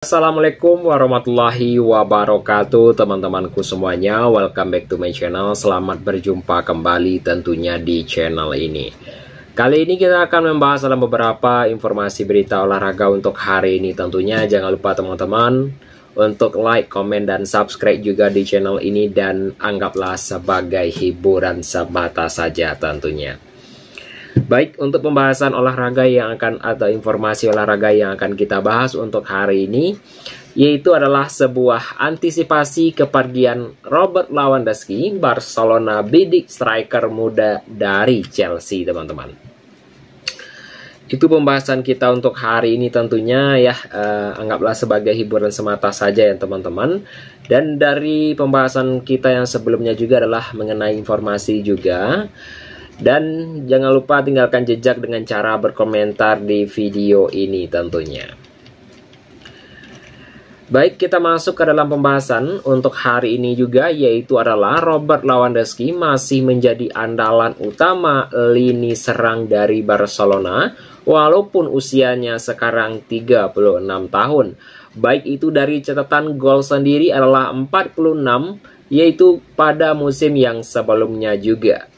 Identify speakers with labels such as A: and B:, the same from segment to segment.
A: Assalamualaikum warahmatullahi wabarakatuh teman-temanku semuanya. Welcome back to my channel. Selamat berjumpa kembali tentunya di channel ini. Kali ini kita akan membahas dalam beberapa informasi berita olahraga untuk hari ini. Tentunya jangan lupa teman-teman untuk like, komen, dan subscribe juga di channel ini. Dan anggaplah sebagai hiburan semata saja tentunya. Baik, untuk pembahasan olahraga yang akan atau informasi olahraga yang akan kita bahas untuk hari ini, yaitu adalah sebuah antisipasi kepergian Robert Lewandowski. Barcelona bidik striker muda dari Chelsea, teman-teman. Itu pembahasan kita untuk hari ini tentunya ya, anggaplah sebagai hiburan semata saja ya teman-teman. Dan dari pembahasan kita yang sebelumnya juga adalah mengenai informasi juga. Dan jangan lupa tinggalkan jejak dengan cara berkomentar di video ini tentunya. Baik, kita masuk ke dalam pembahasan untuk hari ini juga, yaitu adalah Robert Lewandowski masih menjadi andalan utama lini serang dari Barcelona walaupun usianya sekarang 36 tahun. Baik itu dari catatan gol sendiri adalah 46, yaitu pada musim yang sebelumnya juga.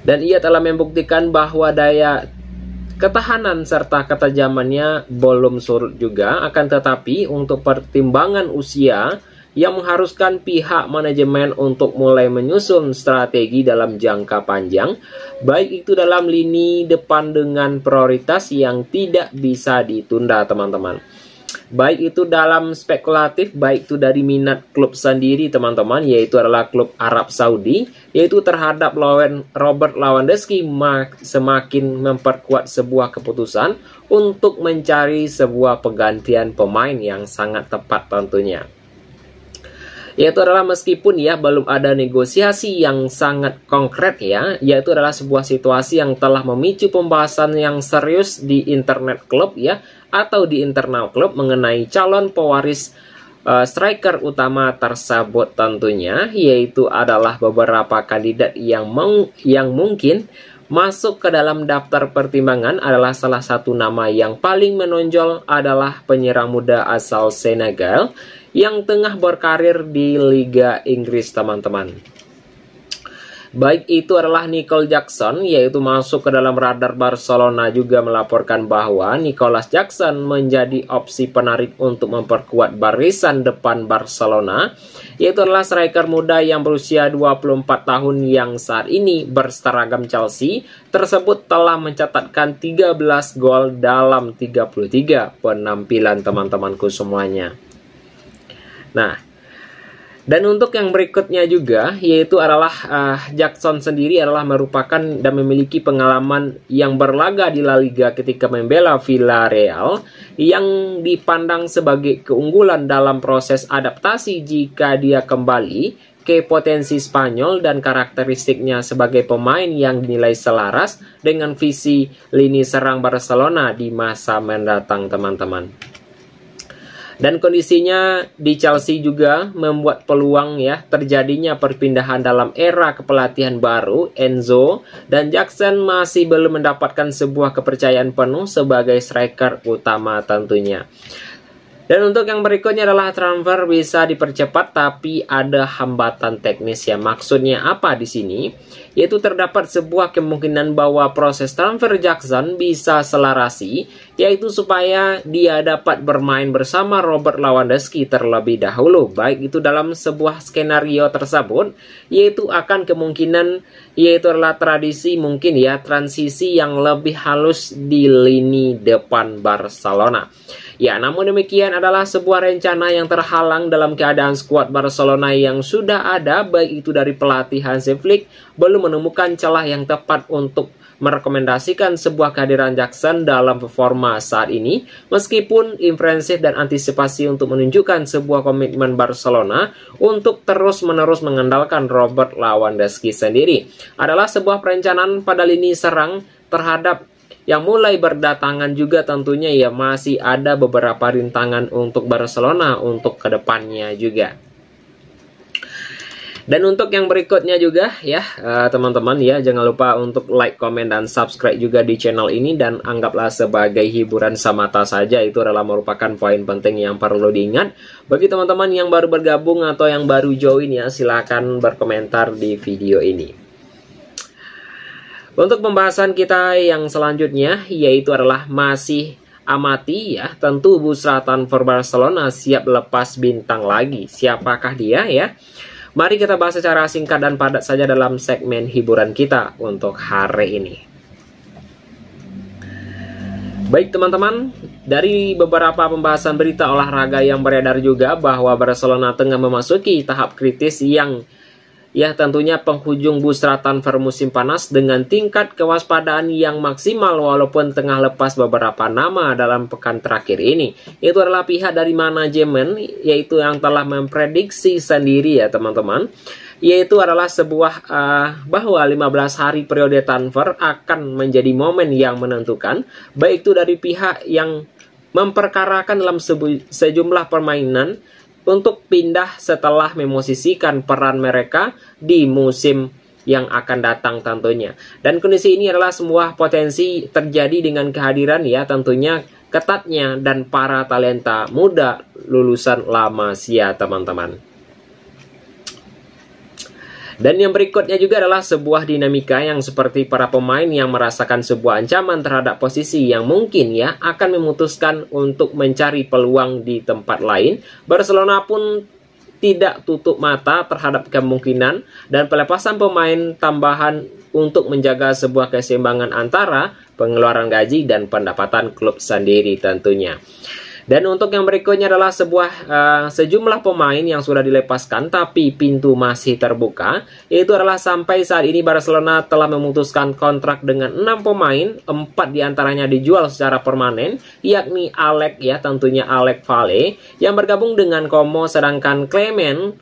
A: Dan ia telah membuktikan bahwa daya ketahanan serta ketajamannya belum surut juga. Akan tetapi untuk pertimbangan usia yang mengharuskan pihak manajemen untuk mulai menyusun strategi dalam jangka panjang, baik itu dalam lini depan dengan prioritas yang tidak bisa ditunda teman-teman. Baik itu dalam spekulatif, baik itu dari minat klub sendiri teman-teman, yaitu adalah klub Arab Saudi, yaitu terhadap Robert Lewandowski semakin memperkuat sebuah keputusan untuk mencari sebuah penggantian pemain yang sangat tepat tentunya. Yaitu adalah meskipun ya belum ada negosiasi yang sangat konkret ya, yaitu adalah sebuah situasi yang telah memicu pembahasan yang serius di internet klub ya, atau di internal klub mengenai calon pewaris striker utama tersebut tentunya, yaitu adalah beberapa kandidat yang mungkin masuk ke dalam daftar pertimbangan. Adalah salah satu nama yang paling menonjol adalah penyerang muda asal Senegal yang tengah berkarir di Liga Inggris teman-teman. Baik itu adalah Nicolas Jackson, yaitu masuk ke dalam radar Barcelona. Juga melaporkan bahwa Nicolas Jackson menjadi opsi penarik untuk memperkuat barisan depan Barcelona, yaitu adalah striker muda yang berusia 24 tahun yang saat ini berseragam Chelsea tersebut telah mencatatkan 13 gol dalam 33 penampilan teman-temanku semuanya. Nah, dan untuk yang berikutnya juga, yaitu adalah Jackson sendiri adalah merupakan dan memiliki pengalaman yang berlaga di La Liga ketika membela Villarreal, yang dipandang sebagai keunggulan dalam proses adaptasi jika dia kembali ke potensi Spanyol dan karakteristiknya sebagai pemain yang dinilai selaras dengan visi lini serang Barcelona di masa mendatang teman-teman. Dan kondisinya di Chelsea juga membuat peluang ya terjadinya perpindahan dalam era kepelatihan baru Enzo, dan Jackson masih belum mendapatkan sebuah kepercayaan penuh sebagai striker utama tentunya. Dan untuk yang berikutnya adalah transfer bisa dipercepat tapi ada hambatan teknis ya. Maksudnya apa di sini? Yaitu terdapat sebuah kemungkinan bahwa proses transfer Jackson bisa selarasi, yaitu supaya dia dapat bermain bersama Robert Lewandowski terlebih dahulu. Baik itu dalam sebuah skenario tersebut, yaitu akan kemungkinan yaitu adalah tradisi mungkin ya transisi yang lebih halus di lini depan Barcelona. Ya, namun demikian adalah sebuah rencana yang terhalang dalam keadaan skuad Barcelona yang sudah ada, baik itu dari pelatih Hansi Flick, belum menemukan celah yang tepat untuk merekomendasikan sebuah kehadiran Jackson dalam performa saat ini, meskipun imprensif dan antisipasi untuk menunjukkan sebuah komitmen Barcelona untuk terus-menerus mengandalkan Robert Lewandowski sendiri. Adalah sebuah perencanaan pada lini serang terhadap yang mulai berdatangan juga tentunya ya, masih ada beberapa rintangan untuk Barcelona untuk kedepannya juga. Dan untuk yang berikutnya juga ya teman-teman ya, jangan lupa untuk like, komen, dan subscribe juga di channel ini, dan anggaplah sebagai hiburan semata saja. Itu adalah merupakan poin penting yang perlu diingat. Bagi teman-teman yang baru bergabung atau yang baru join ya, silahkan berkomentar di video ini. Untuk pembahasan kita yang selanjutnya yaitu adalah masih amati ya, tentu Busra Tanfer Barcelona siap lepas bintang lagi. Siapakah dia ya? Mari kita bahas secara singkat dan padat saja dalam segmen hiburan kita untuk hari ini. Baik teman-teman, dari beberapa pembahasan berita olahraga yang beredar juga bahwa Barcelona tengah memasuki tahap kritis yang ya tentunya penghujung Busra Tanfer musim panas dengan tingkat kewaspadaan yang maksimal walaupun tengah lepas beberapa nama dalam pekan terakhir ini. Itu adalah pihak dari manajemen yaitu yang telah memprediksi sendiri ya teman-teman. Yaitu adalah sebuah bahwa 15 hari periode transfer akan menjadi momen yang menentukan, baik itu dari pihak yang memperkarakan dalam sejumlah permainan untuk pindah setelah memosisikan peran mereka di musim yang akan datang tentunya. Dan kondisi ini adalah sebuah potensi terjadi dengan kehadiran ya tentunya ketatnya dan para talenta muda lulusan La Masia teman-teman. Dan yang berikutnya juga adalah sebuah dinamika yang seperti para pemain yang merasakan sebuah ancaman terhadap posisi yang mungkin ya akan memutuskan untuk mencari peluang di tempat lain. Barcelona pun tidak tutup mata terhadap kemungkinan dan pelepasan pemain tambahan untuk menjaga sebuah keseimbangan antara pengeluaran gaji dan pendapatan klub sendiri tentunya. Dan untuk yang berikutnya adalah sejumlah pemain yang sudah dilepaskan tapi pintu masih terbuka. Yaitu adalah sampai saat ini Barcelona telah memutuskan kontrak dengan 6 pemain, 4 diantaranya dijual secara permanen, yakni Alex ya tentunya Alex Valle yang bergabung dengan Como, sedangkan Clement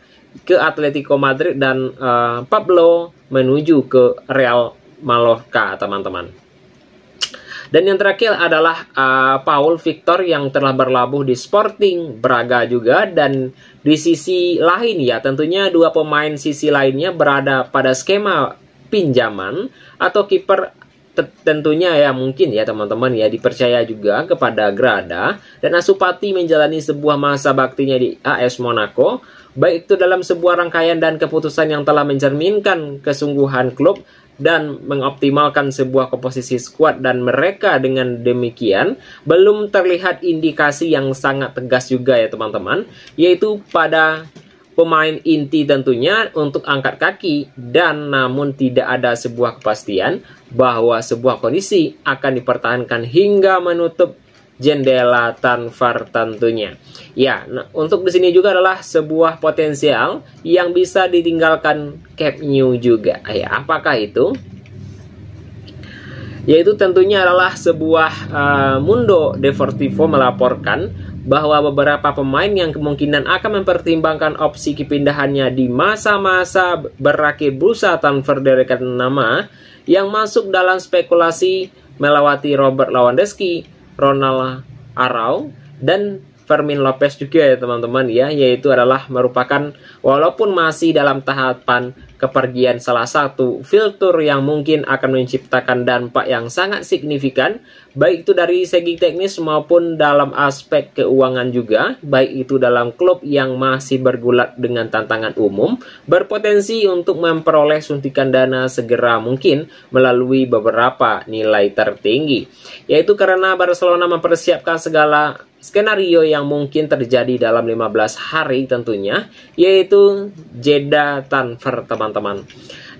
A: ke Atletico Madrid dan Pablo menuju ke Real Mallorca teman-teman. Dan yang terakhir adalah Paul Victor yang telah berlabuh di Sporting Braga juga. Dan di sisi lain ya tentunya dua pemain sisi lainnya berada pada skema pinjaman atau kiper tentunya ya mungkin ya teman-teman ya dipercaya juga kepada Grada. Dan Ansu Fati menjalani sebuah masa baktinya di AS Monaco, baik itu dalam sebuah rangkaian dan keputusan yang telah mencerminkan kesungguhan klub dan mengoptimalkan sebuah komposisi skuad, dan mereka dengan demikian belum terlihat indikasi yang sangat tegas juga ya teman-teman, yaitu pada pemain inti tentunya untuk angkat kaki, dan namun tidak ada sebuah kepastian bahwa sebuah kondisi akan dipertahankan hingga menutup jendela transfer tentunya. Ya, nah, untuk di sini juga adalah sebuah potensial yang bisa ditinggalkan Camp Nou juga. Ya, apakah itu? Yaitu tentunya adalah sebuah Mundo Deportivo melaporkan bahwa beberapa pemain yang kemungkinan akan mempertimbangkan opsi kepindahannya di masa-masa berakhir bursa transfer deretan nama yang masuk dalam spekulasi melewati Robert Lewandowski, Ronald Araujo, dan Fermin Lopez juga ya teman-teman ya, yaitu adalah merupakan walaupun masih dalam tahapan kepergian salah satu filter yang mungkin akan menciptakan dampak yang sangat signifikan baik itu dari segi teknis maupun dalam aspek keuangan juga, baik itu dalam klub yang masih bergulat dengan tantangan umum berpotensi untuk memperoleh suntikan dana segera mungkin melalui beberapa nilai tertinggi, yaitu karena Barcelona mempersiapkan segala skenario yang mungkin terjadi dalam 15 hari tentunya, yaitu jeda transfer teman-teman.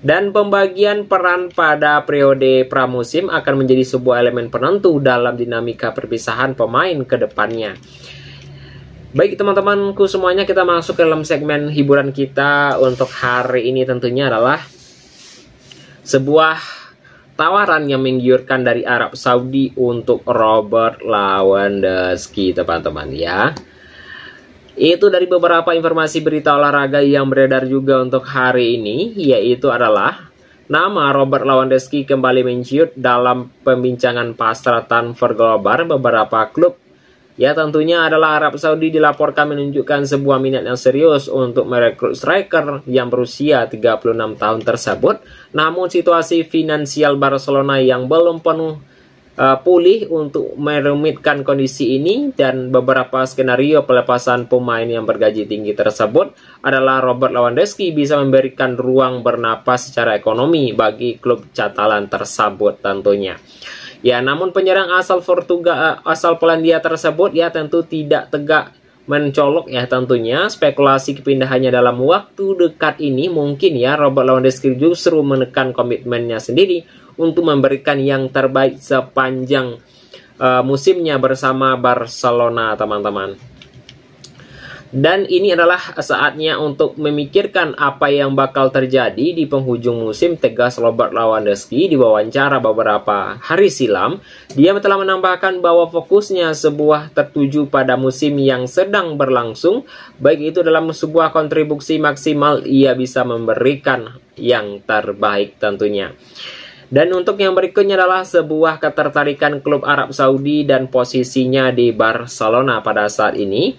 A: Dan pembagian peran pada periode pramusim akan menjadi sebuah elemen penentu dalam dinamika perpisahan pemain ke depannya. Baik teman-temanku semuanya, kita masuk ke dalam segmen hiburan kita untuk hari ini tentunya adalah sebuah tawaran yang menggiurkan dari Arab Saudi untuk Robert Lewandowski teman-teman ya. Itu dari beberapa informasi berita olahraga yang beredar juga untuk hari ini, yaitu adalah nama Robert Lewandowski kembali mencuit dalam pembincangan pasar transfer global beberapa klub Ya, tentunya adalah Arab Saudi dilaporkan menunjukkan sebuah minat yang serius untuk merekrut striker yang berusia 36 tahun tersebut. Namun situasi finansial Barcelona yang belum penuh pulih untuk merumitkan kondisi ini, dan beberapa skenario pelepasan pemain yang bergaji tinggi tersebut adalah Robert Lewandowski bisa memberikan ruang bernapas secara ekonomi bagi klub Catalan tersebut tentunya. Ya, namun penyerang asal Polandia tersebut ya tentu tidak tegak mencolok ya tentunya. Spekulasi kepindahannya dalam waktu dekat ini mungkin ya Robert Lewandowski justru menekan komitmennya sendiri untuk memberikan yang terbaik sepanjang musimnya bersama Barcelona, teman-teman. Dan ini adalah saatnya untuk memikirkan apa yang bakal terjadi di penghujung musim, tegas Robert Lewandowski di wawancara beberapa hari silam. Dia telah menambahkan bahwa fokusnya tertuju pada musim yang sedang berlangsung, baik itu dalam sebuah kontribusi maksimal ia bisa memberikan yang terbaik tentunya. Dan untuk yang berikutnya adalah sebuah ketertarikan klub Arab Saudi dan posisinya di Barcelona pada saat ini,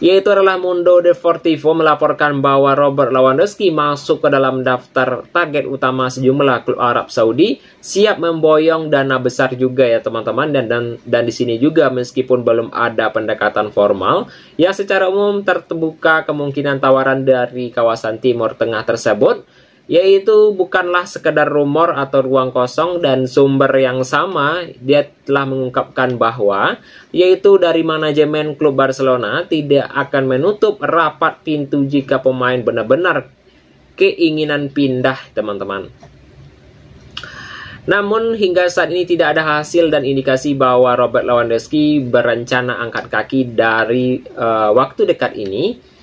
A: yaitu adalah Mundo Deportivo melaporkan bahwa Robert Lewandowski masuk ke dalam daftar target utama sejumlah klub Arab Saudi, siap memboyong dana besar juga ya teman-teman. Dan di sini juga meskipun belum ada pendekatan formal, ya secara umum terbuka kemungkinan tawaran dari kawasan Timur Tengah tersebut, yaitu bukanlah sekedar rumor atau ruang kosong. Dan sumber yang sama dia telah mengungkapkan bahwa yaitu dari manajemen klub Barcelona tidak akan menutup rapat pintu jika pemain benar-benar keinginan pindah, teman-teman. Namun hingga saat ini tidak ada hasil dan indikasi bahwa Robert Lewandowski berencana angkat kaki dari waktu dekat ini.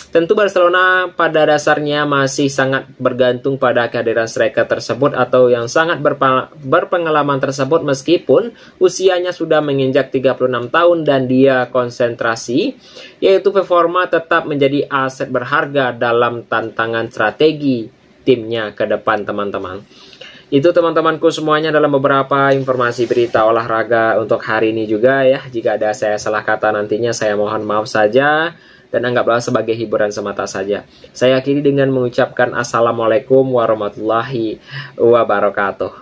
A: Tentu Barcelona pada dasarnya masih sangat bergantung pada kehadiran striker tersebut atau yang sangat berpengalaman tersebut, meskipun usianya sudah menginjak 36 tahun dan dia konsentrasi, yaitu performa tetap menjadi aset berharga dalam tantangan strategi timnya ke depan, teman-teman. Itu teman-temanku semuanya dalam beberapa informasi berita olahraga untuk hari ini juga ya. Jika ada saya salah kata nantinya saya mohon maaf saja, dan anggaplah sebagai hiburan semata saja. Saya akhiri dengan mengucapkan Assalamualaikum warahmatullahi wabarakatuh.